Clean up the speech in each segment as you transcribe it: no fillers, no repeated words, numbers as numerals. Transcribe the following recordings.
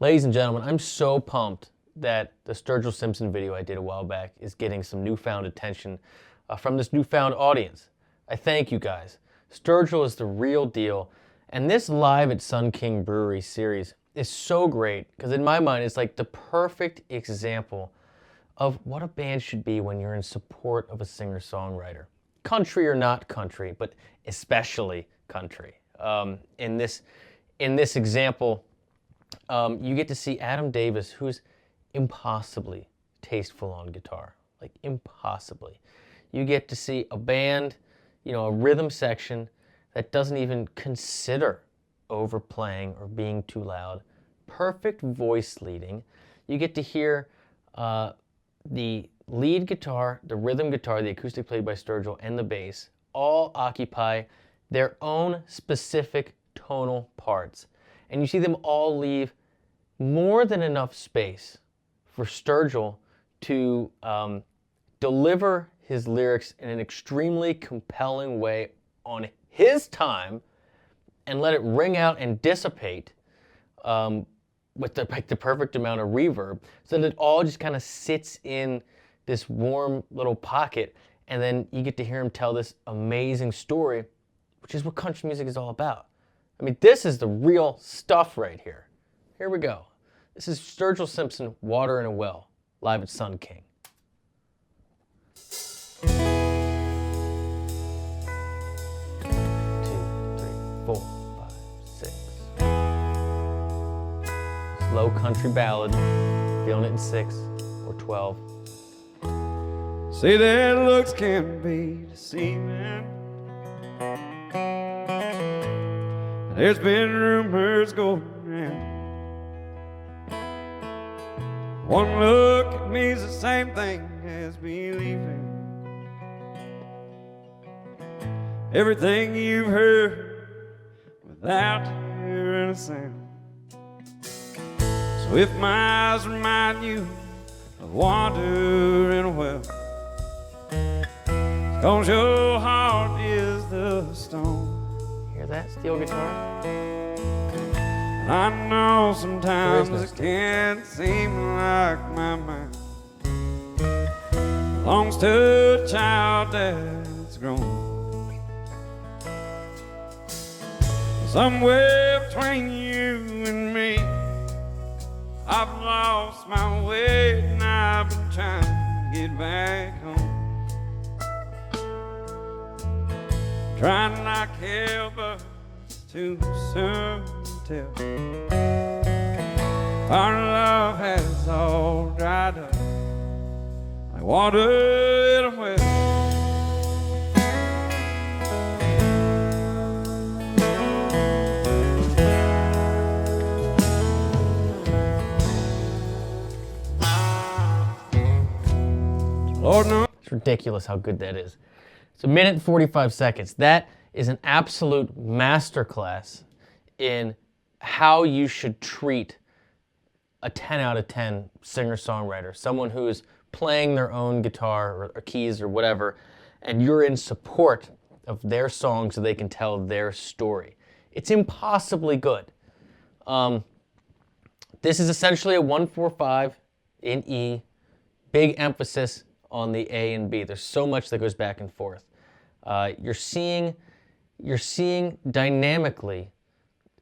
Ladies and gentlemen, I'm so pumped that the Sturgill Simpson video I did a while back is getting some newfound attention from this newfound audience. I thank you guys. Sturgill is the real deal, and this Live at Sun King Brewery series is so great because in my mind it's like the perfect example of what a band should be when you're in support of a singer-songwriter. Country or not country, but especially country. In this example, you get to see Adam Davis, who's impossibly tasteful on guitar, like impossibly. You get to see a band, a rhythm section that doesn't even consider overplaying or being too loud. Perfect voice leading. You get to hear the lead guitar, the rhythm guitar, the acoustic played by Sturgill, and the bass all occupy their own specific tonal parts. And you see them all leave more than enough space for Sturgill to deliver his lyrics in an extremely compelling way on his time and let it ring out and dissipate with the perfect amount of reverb so that it all just kind of sits in this warm little pocket, and then you get to hear him tell this amazing story, which is what country music is all about. I mean, this is the real stuff right here. Here we go. This is Sturgill Simpson, Water in a Well, live at Sun King. 2, 3, 4, 5, 6. Slow country ballad, feeling it in 6 or 12. See, their looks can be deceiving. There's been rumors going around. One look means the same thing as believing everything you've heard without hearing a sound. So if my eyes remind you of water in a well, it's 'cause your heart is the stone. Hear that steel guitar? And I know sometimes it can seem like my mind belongs to a child that's grown. Somewhere between you and me, I've lost my way and I've been trying to get back home. Trying like hell, but it's too soon to tell. Our love has all dried up like water in a well. Lord knows. It's ridiculous how good that is. It's 1 minute and 45 seconds. That is an absolute masterclass in how you should treat a 10 out of 10 singer-songwriter, someone who is playing their own guitar or keys or whatever, and you're in support of their song so they can tell their story. It's impossibly good. This is essentially a 1-4-5 in E, big emphasis on the A and B. There's so much that goes back and forth. You're seeing dynamically,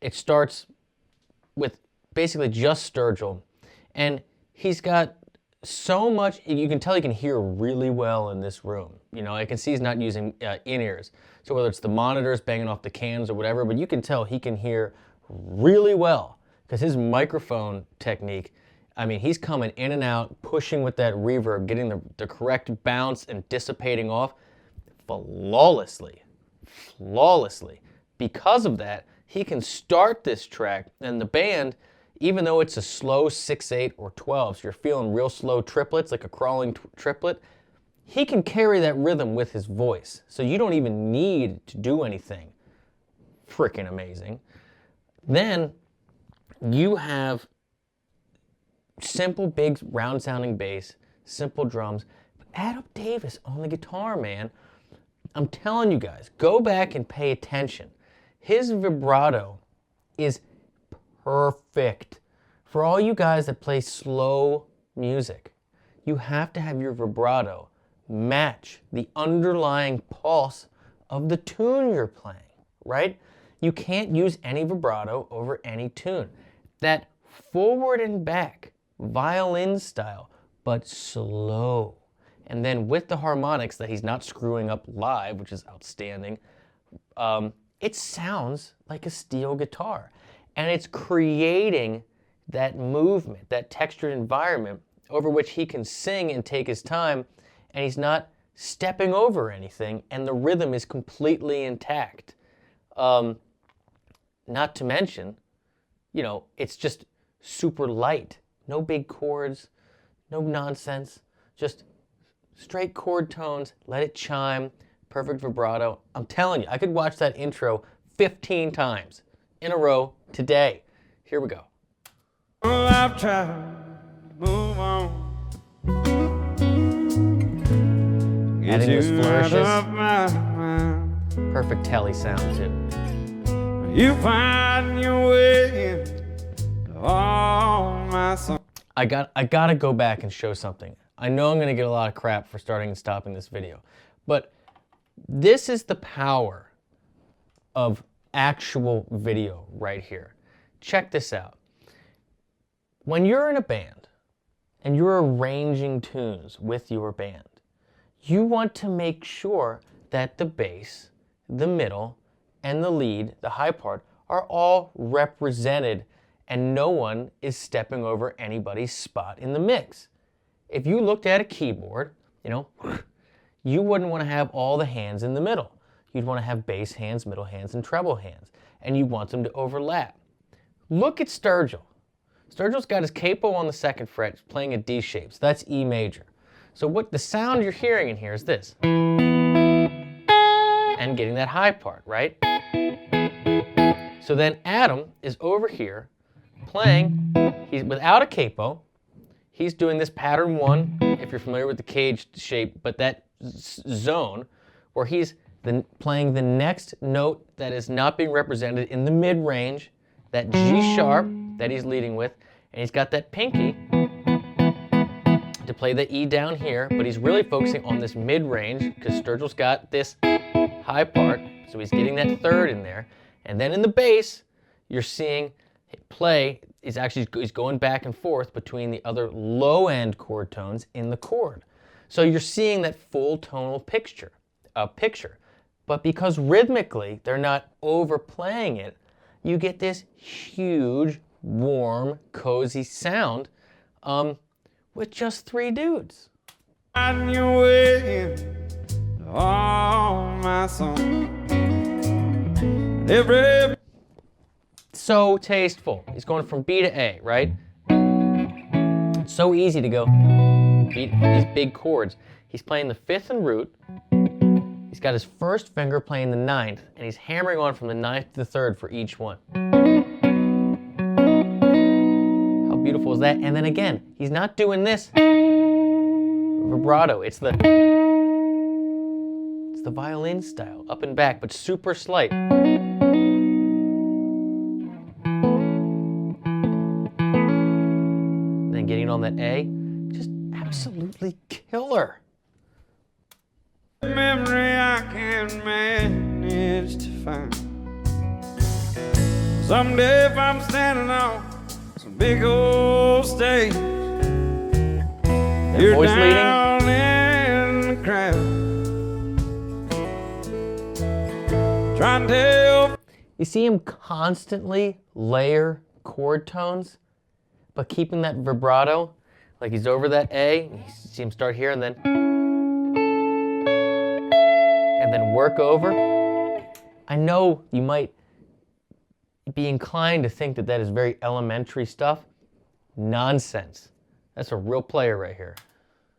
it starts with basically just Sturgill, and he's got so much, you can tell he can hear really well in this room. I can see he's not using in-ears. So whether it's the monitors banging off the cans or whatever, but you can tell he can hear really well because his microphone technique, I mean, he's coming in and out, pushing with that reverb, getting the correct bounce and dissipating off flawlessly. Because of that, he can start this track, and the band, even though it's a slow 6/8 or 12, so you're feeling real slow triplets, like a crawling triplet, he can carry that rhythm with his voice. So you don't even need to do anything. Freaking amazing. Then you have simple, big, round-sounding bass, simple drums. But Adam Davis on the guitar, man. I'm telling you guys, go back and pay attention. His vibrato is perfect For all you guys that play slow music, you have to have your vibrato match the underlying pulse of the tune you're playing, right? You can't use any vibrato over any tune. That forward and back, violin style, but slow. And then with the harmonics that he's not screwing up live, which is outstanding, it sounds like a steel guitar. And it's creating that movement, that textured environment over which he can sing and take his time, and he's not stepping over anything, and the rhythm is completely intact. Not to mention, you know, it's just super light. No big chords, no nonsense, just straight chord tones, let it chime, perfect vibrato. I'm telling you, I could watch that intro 15 times in a row today. Here we go. Well, I've tried to move on. Adding those flourishes. Of my mind. Perfect telly sound too. You find your way into all my songs. I gotta go back and show something. I know I'm gonna get a lot of crap for starting and stopping this video, but this is the power of actual video right here. Check this out. When you're in a band and you're arranging tunes with your band, you want to make sure that the bass, the middle, and the lead, the high part, are all represented and no one is stepping over anybody's spot in the mix. If you looked at a keyboard, you know, you wouldn't want to have all the hands in the middle. You'd want to have bass hands, middle hands, and treble hands, and you want them to overlap. Look at Sturgill. Sturgill's got his capo on the 2nd fret, playing a D shape, so that's E major. So what the sound you're hearing in here is this. And getting that high part, right? So then Adam is over here playing, he's without a capo, he's doing this pattern 1, if you're familiar with the cage shape, but that zone where he's playing the next note that is not being represented in the mid-range, that G sharp that he's leading with, and he's got that pinky to play the E down here, but he's really focusing on this mid-range because Sturgill's got this high part, so he's getting that 3rd in there. And then in the bass, you're seeing play is actually he's going back and forth between the other low-end chord tones in the chord. So you're seeing that full tonal picture. But because rhythmically they're not overplaying it, you get this huge, warm, cozy sound with just 3 dudes. Find your way into all my songs. Every So tasteful. He's going from B to A, right? It's so easy to go beat these big chords. He's playing the 5th and root. He's got his first finger playing the 9th, and he's hammering on from the 9th to the 3rd for each one. How beautiful is that? And then again, he's not doing this vibrato. It's the violin style, up and back, but super slight. Then getting on that A, just absolutely killer. memory I can manage to find. Someday if I'm standing on some big old stage, you're voice down in the crowd, trying to tell. You see him constantly layer chord tones, but keeping that vibrato, like he's over that A, you see him start here and then work over. I know you might be inclined to think that that is very elementary stuff. Nonsense. That's a real player right here.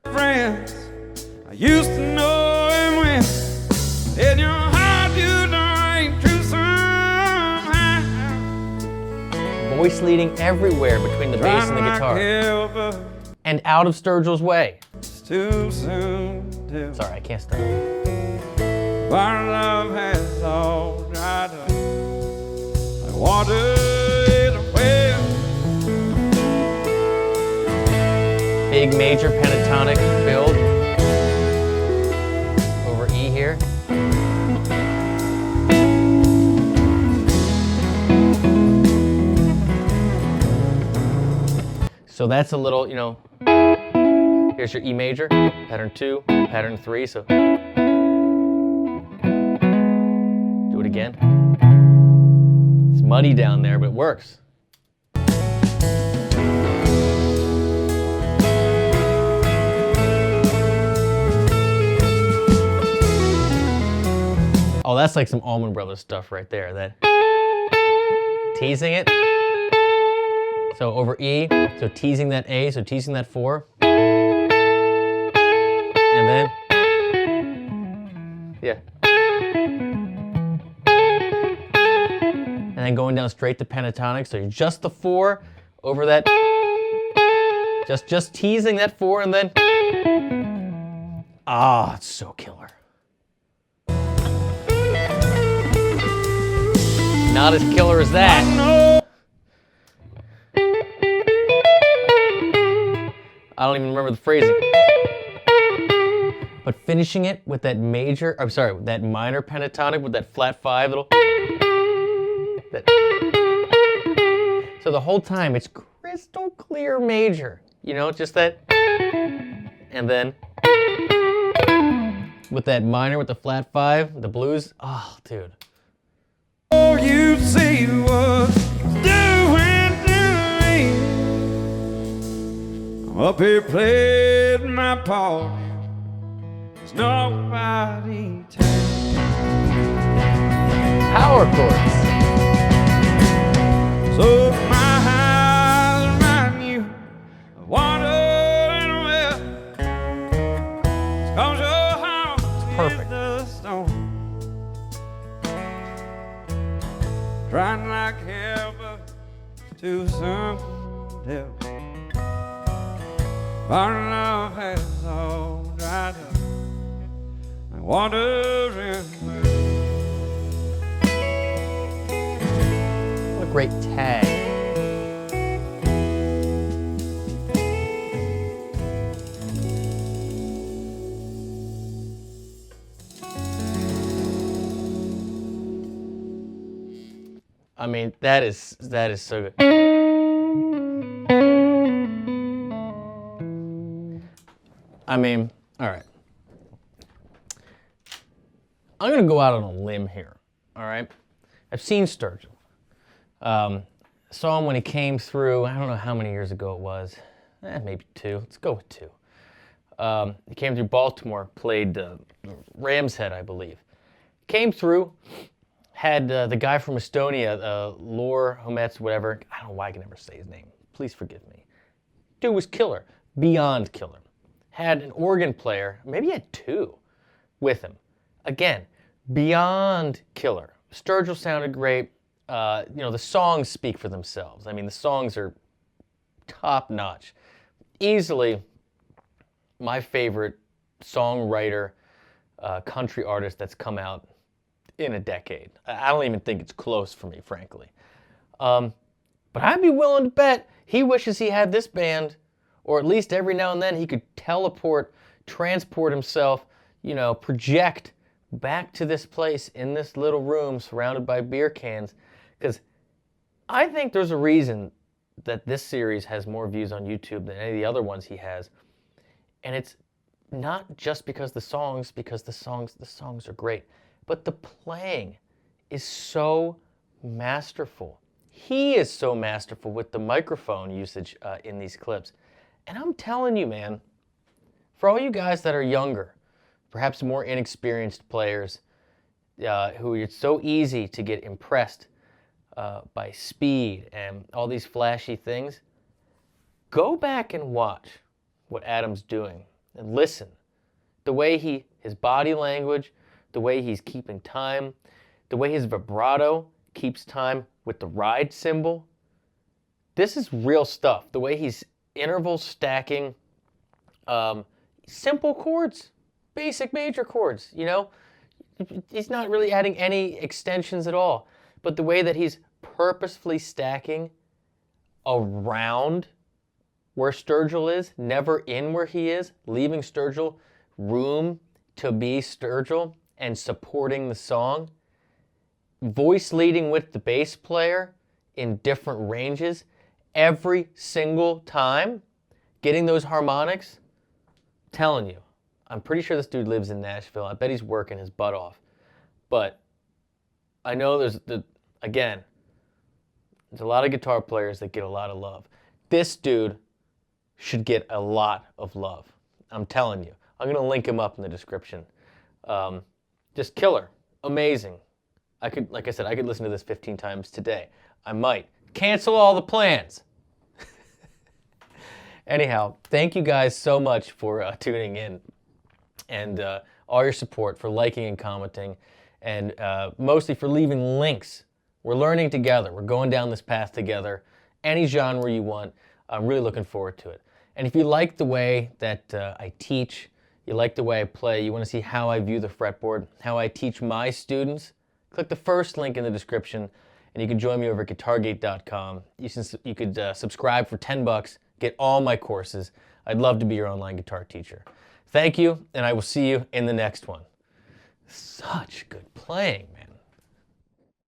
Friends, I used to know him when in your heart you know ain't true somehow. Voice leading everywhere between the bass and the guitar. And out of Sturgill's way. It's too soon to Sorry, I can't stop. our love has all dried up like water in a well. big major pentatonic build over E here. So that's a little, you know, here's your E major, pattern 2, pattern 3, so do it again. It's muddy down there, but it works. Oh, that's like some Allman Brothers stuff right there. That teasing it. So over E, so teasing that A, so teasing that 4. And then, yeah. And then going down straight to pentatonic, so you're just the 4 over that, just teasing that 4 and then, ah, it's so killer. Not as killer as that. I don't even remember the phrasing. But finishing it with that major, I'm sorry, with that minor pentatonic with that flat 5, so the whole time it's crystal clear major, you know, just that, and then with that minor with the flat 5, the blues, oh, dude. All you see was doing to me. I'm up here playing my part. There's nobody telling. Power chords. So my eyes remind you of wandering well. It's 'cause your heart Perfect. is the stone. Trying like hell, but to something else. Our love has all dried up like water in the What a great tag. I mean, that is so good. I mean, all right. I'm gonna go out on a limb here. All right. I've seen Sturgill. Saw him when he came through. I don't know how many years ago it was. Maybe 2. Let's go with 2. He came through Baltimore. Played Ram's Head, I believe. Came through. Had the guy from Estonia, Lor Homets, whatever. I don't know why I can never say his name. Please forgive me. Dude was killer. Beyond killer. Had an organ player, maybe he had 2 with him. Again, beyond killer. Sturgill sounded great. You know, the songs speak for themselves. I mean, the songs are top notch. Easily my favorite songwriter, country artist that's come out in a decade. I don't even think it's close for me, frankly. But I'd be willing to bet he wishes he had this band, or at least every now and then he could teleport, transport himself, you know, project back to this place in this little room surrounded by beer cans. Because I think there's a reason that this series has more views on YouTube than any of the other ones he has. And it's not just because the songs are great, but the playing is so masterful. He is so masterful with the microphone usage in these clips. And I'm telling you, man, for all you guys that are younger, perhaps more inexperienced players, who it's so easy to get impressed by speed and all these flashy things, go back and watch what Adam's doing and listen. The way his body language, the way he's keeping time, the way his vibrato keeps time with the ride cymbal. This is real stuff. The way he's interval stacking simple chords, basic major chords, you know? He's not really adding any extensions at all. But the way that he's purposefully stacking around where Sturgill is, never in where he is, leaving Sturgill room to be Sturgill and supporting the song, voice leading with the bass player in different ranges every single time, getting those harmonics, telling you, I'm pretty sure this dude lives in Nashville. I bet he's working his butt off. But I know there's a lot of guitar players that get a lot of love. This dude should get a lot of love. I'm telling you. I'm going to link him up in the description. Just killer. Amazing. Like I said, I could listen to this 15 times today. I might. Cancel all the plans. Anyhow, thank you guys so much for tuning in and all your support, for liking and commenting, and mostly for leaving links. We're learning together. We're going down this path together. Any genre you want, I'm really looking forward to it. And if you like the way that I teach, you like the way I play, you want to see how I view the fretboard, how I teach my students, click the first link in the description, and you can join me over at guitargate.com. You could subscribe for $10, get all my courses. I'd love to be your online guitar teacher. Thank you, and I will see you in the next one. Such good playing, man.